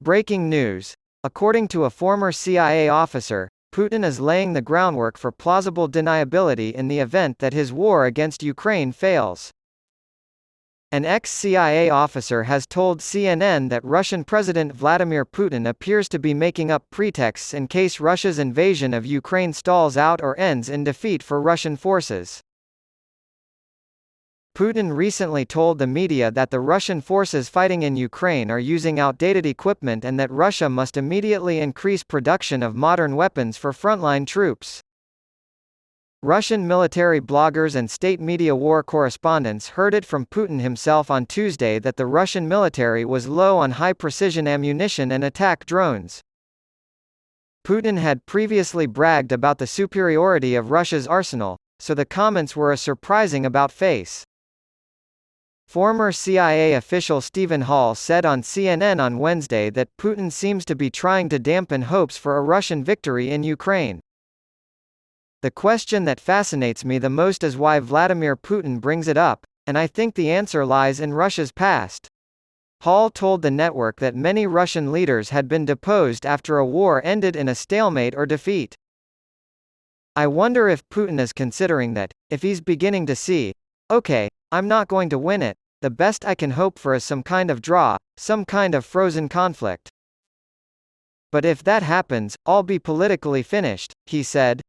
Breaking news. According to a former CIA officer, Putin is laying the groundwork for plausible deniability in the event that his war against Ukraine fails. An ex-CIA officer has told CNN that Russian President Vladimir Putin appears to be making up pretexts in case Russia's invasion of Ukraine stalls out or ends in defeat for Russian forces. Putin recently told the media that the Russian forces fighting in Ukraine are using outdated equipment and that Russia must immediately increase production of modern weapons for frontline troops. Russian military bloggers and state media war correspondents heard it from Putin himself on Tuesday that the Russian military was low on high-precision ammunition and attack drones. Putin had previously bragged about the superiority of Russia's arsenal, so the comments were a surprising about-face. Former CIA official Stephen Hall said on CNN on Wednesday that Putin seems to be trying to dampen hopes for a Russian victory in Ukraine. The question that fascinates me the most is why Vladimir Putin brings it up, and I think the answer lies in Russia's past. Hall told the network that many Russian leaders had been deposed after a war ended in a stalemate or defeat. I wonder if Putin is considering that, if he's beginning to see, okay, I'm not going to win it, the best I can hope for is some kind of draw, some kind of frozen conflict. But if that happens, I'll be politically finished, he said.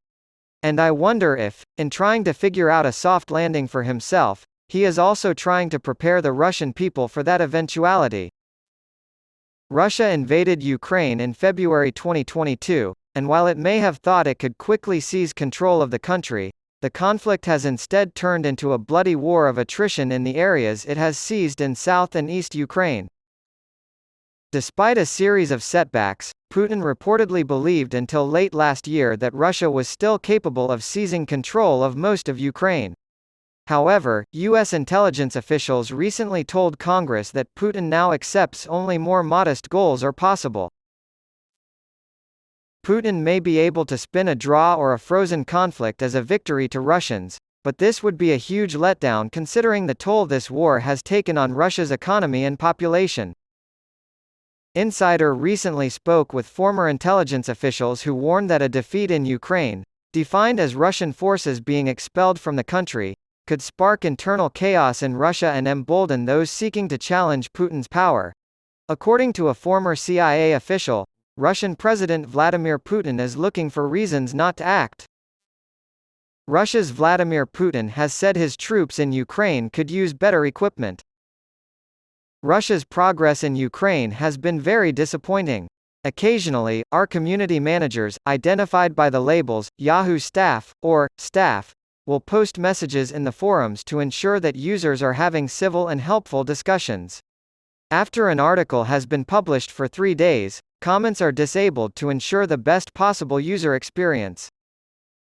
And I wonder if, in trying to figure out a soft landing for himself, he is also trying to prepare the Russian people for that eventuality. Russia invaded Ukraine in February 2022, and while it may have thought it could quickly seize control of the country, the conflict has instead turned into a bloody war of attrition in the areas it has seized in South and East Ukraine. Despite a series of setbacks, Putin reportedly believed until late last year that Russia was still capable of seizing control of most of Ukraine. However, U.S. intelligence officials recently told Congress that Putin now accepts only more modest goals are possible. Putin may be able to spin a draw or a frozen conflict as a victory to Russians, but this would be a huge letdown considering the toll this war has taken on Russia's economy and population. Insider recently spoke with former intelligence officials who warned that a defeat in Ukraine, defined as Russian forces being expelled from the country, could spark internal chaos in Russia and embolden those seeking to challenge Putin's power. According to a former CIA official, Russian President Vladimir Putin is looking for reasons not to act. Russia's Vladimir Putin has said his troops in Ukraine could use better equipment. Russia's progress in Ukraine has been very disappointing. Occasionally, our community managers, identified by the labels Yahoo Staff or Staff, will post messages in the forums to ensure that users are having civil and helpful discussions. After an article has been published for 3 days, comments are disabled to ensure the best possible user experience.